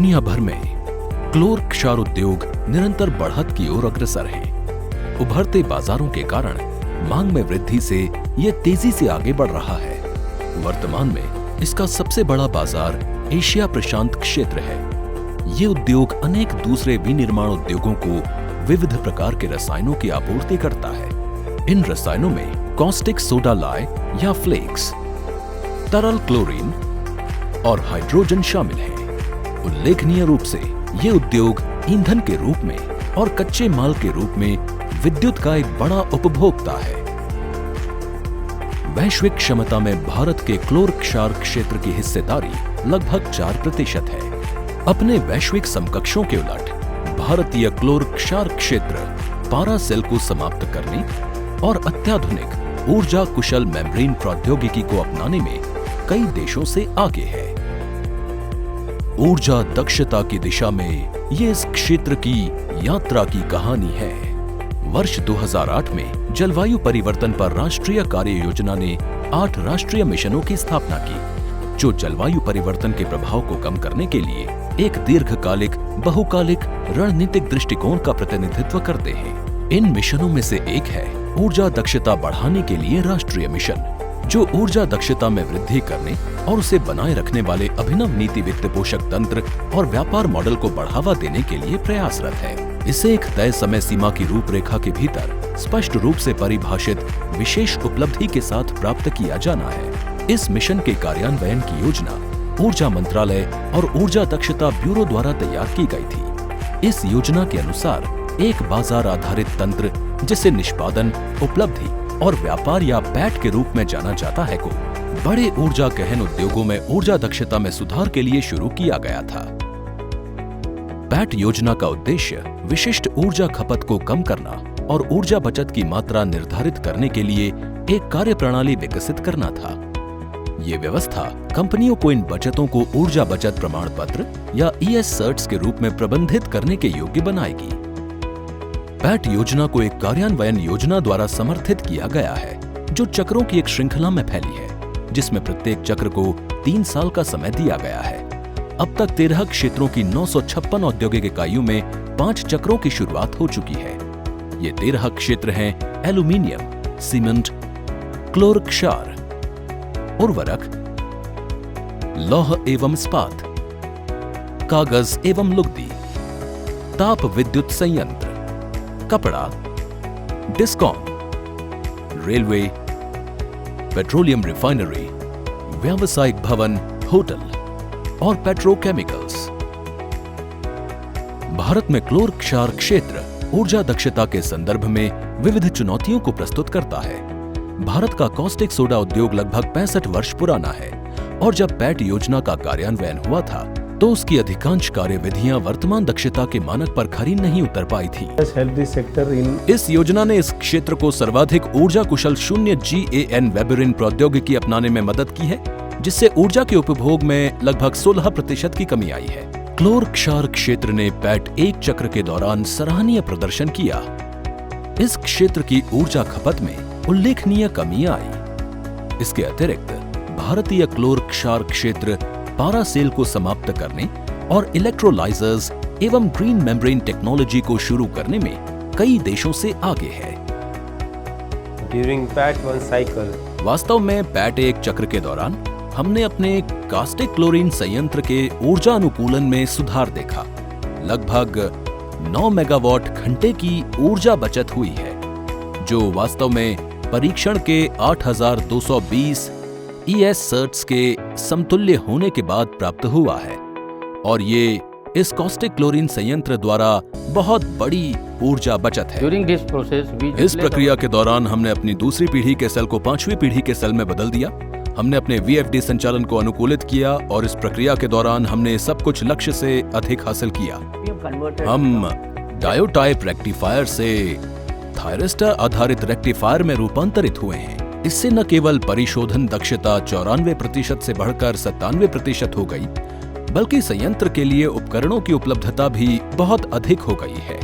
दुनिया भर में क्लोर क्षार उद्योग निरंतर बढ़त की ओर अग्रसर है। उभरते बाजारों के कारण मांग में वृद्धि से ये तेजी से आगे बढ़ रहा है। वर्तमान में इसका सबसे बड़ा बाजार एशिया प्रशांत क्षेत्र है। ये उद्योग अनेक दूसरे विनिर्माण उद्योगों को विविध प्रकार के रसायनों की आपूर्ति करता है। इन रसायनों में कॉस्टिक सोडा लय या फ्लेक्स, तरल क्लोरीन और हाइड्रोजन शामिल है। उल्लेखनीय रूप से ये उद्योग ईंधन के रूप में और कच्चे माल के रूप में विद्युत का एक बड़ा उपभोक्ता है। वैश्विक क्षमता में भारत के क्लोर क्षार क्षेत्र की हिस्सेदारी लगभग 4% है। अपने वैश्विक समकक्षों के उलट भारतीय क्लोर क्षार क्षेत्र पारा सेल को समाप्त करने और अत्याधुनिक ऊर्जा कुशल मेम्ब्रेन प्रौद्योगिकी को अपनाने में कई देशों से आगे है। ऊर्जा दक्षता की दिशा में ये इस क्षेत्र की यात्रा की कहानी है। वर्ष 2008 में जलवायु परिवर्तन पर राष्ट्रीय कार्य योजना ने 8 राष्ट्रीय मिशनों की स्थापना की, जो जलवायु परिवर्तन के प्रभाव को कम करने के लिए एक दीर्घकालिक बहुकालिक रणनीतिक दृष्टिकोण का प्रतिनिधित्व करते हैं। इन मिशनों में से एक है ऊर्जा दक्षता बढ़ाने के लिए राष्ट्रीय मिशन, जो ऊर्जा दक्षता में वृद्धि करने और उसे बनाए रखने वाले अभिनव नीति वित्त पोषक तंत्र और व्यापार मॉडल को बढ़ावा देने के लिए प्रयासरत है। इसे एक तय समय सीमा की रूपरेखा के भीतर स्पष्ट रूप से परिभाषित विशेष उपलब्धि के साथ प्राप्त किया जाना है। इस मिशन के कार्यान्वयन की योजना ऊर्जा मंत्रालय और ऊर्जा दक्षता ब्यूरो द्वारा तैयार की गई थी। इस योजना के अनुसार एक बाजार आधारित तंत्र, जिसे निष्पादन, उपलब्धि और व्यापार या पैट के रूप में जाना जाता है, को बड़े ऊर्जा गहन उद्योगों में ऊर्जा दक्षता में सुधार के लिए शुरू किया गया था। पैट योजना का उद्देश्य विशिष्ट ऊर्जा खपत को कम करना और ऊर्जा बचत की मात्रा निर्धारित करने के लिए एक कार्यप्रणाली विकसित करना था। ये व्यवस्था कंपनियों को इन बचतों को ऊर्जा बचत प्रमाण पत्र या ES सर्ट्स के रूप में प्रबंधित करने के योग्य बनाएगी। पैट योजना को एक कार्यान्वयन योजना द्वारा समर्थित किया गया है, जो चक्रों की एक श्रृंखला में फैली है, जिसमें प्रत्येक चक्र को 3 साल का समय दिया गया है। अब तक 13 क्षेत्रों की 956 औद्योगिक इकाइयों में 5 चक्रों की शुरुआत हो चुकी है। ये 13 क्षेत्र हैं एल्यूमीनियम, सीमेंट, क्लोर क्षार, उर्वरक, लौह एवं इस्पात, कागज एवं लुगदी, ताप विद्युत संयंत्र, कपड़ा, डिस्कॉम, रेलवे, पेट्रोलियम रिफाइनरी, व्यावसायिक भवन, होटल और पेट्रोकेमिकल्स। भारत में क्लोर क्षार क्षेत्र ऊर्जा दक्षता के संदर्भ में विविध चुनौतियों को प्रस्तुत करता है। भारत का कॉस्टिक सोडा उद्योग लगभग 65 वर्ष पुराना है और जब पैट योजना का कार्यान्वयन हुआ था तो उसकी अधिकांश कार्यविधियां वर्तमान दक्षता के मानक पर खरी नहीं उतर पाई थी। इस योजना ने इस क्षेत्र को सर्वाधिक ऊर्जा कुशल 0 GAN वेबरिन प्रौद्योगिकी अपनाने में मदद की है, जिससे ऊर्जा के उपभोग में लगभग 16% की कमी आई है। क्लोर क्षार क्षेत्र ने पैट 1 चक्र के दौरान सराहनीय प्रदर्शन किया। इस क्षेत्र की ऊर्जा खपत में उल्लेखनीय कमी आई। इसके अतिरिक्त भारतीय क्लोर क्षार क्षेत्र पारा सेल को समाप्त करने और इलेक्ट्रोलाइजर्स एवं ग्रीन मेम्ब्रेन टेक्नोलॉजी को शुरू करने में कई देशों से आगे है। During PAT 1 cycle, वास्तव में पैट 1 चक्र के दौरान हमने अपने कास्टिक क्लोरीन संयंत्र के ऊर्जा अनुकूलन में सुधार देखा। लगभग 9 मेगावाट घंटे की ऊर्जा बचत हुई है, जो वास्तव में परीक्षण के 8220 ES सर्ट्स के समतुल्य होने के बाद प्राप्त हुआ है और ये इस कॉस्टिक क्लोरीन संयंत्र द्वारा बहुत बड़ी ऊर्जा बचत है। इस प्रक्रिया के दौरान हमने अपनी दूसरी पीढ़ी के सेल को 5वीं पीढ़ी के सेल में बदल दिया। हमने अपने VFD संचालन को अनुकूलित किया और इस प्रक्रिया के दौरान हमने सब कुछ लक्ष्य से अधिक हासिल किया। हम डायोटाइप रेक्टिफायर से थायरिस्टर आधारित रेक्टिफायर में रूपांतरित हुए हैं। इससे न केवल परिशोधन दक्षता 94% से बढ़कर 97% हो गई, बल्कि संयंत्र के लिए उपकरणों की उपलब्धता भी बहुत अधिक हो गई है,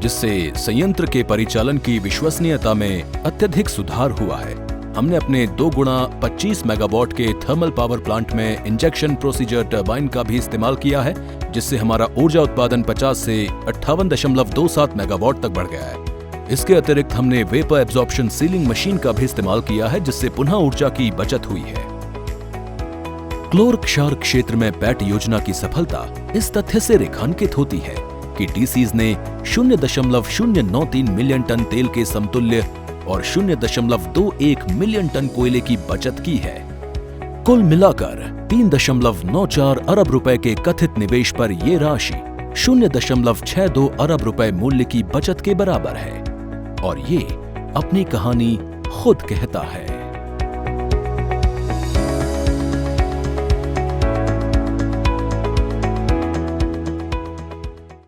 जिससे संयंत्र के परिचालन की विश्वसनीयता में अत्यधिक सुधार हुआ है। हमने अपने 2 गुणा 25 मेगावाट के थर्मल पावर प्लांट में इंजेक्शन प्रोसीजर टरबाइन का भी इस्तेमाल किया है, जिससे हमारा ऊर्जा उत्पादन 50 से 58.27 मेगावाट तक बढ़ गया है। इसके अतिरिक्त हमने वेपर एब्जॉर्प्शन सीलिंग मशीन का भी इस्तेमाल किया है, जिससे पुनः ऊर्जा की बचत हुई है। क्लोर-क्षार क्षेत्र में पैट योजना की सफलता इस तथ्य से रेखांकित होती है कि डीसीज ने 0.093 मिलियन टन तेल के समतुल्य और 0.21 मिलियन टन कोयले की बचत की है। कुल मिलाकर 3.94 अरब रुपए के कथित निवेश पर ये राशि 0.62 अरब रुपए मूल्य की बचत के बराबर है और ये अपनी कहानी खुद कहता है।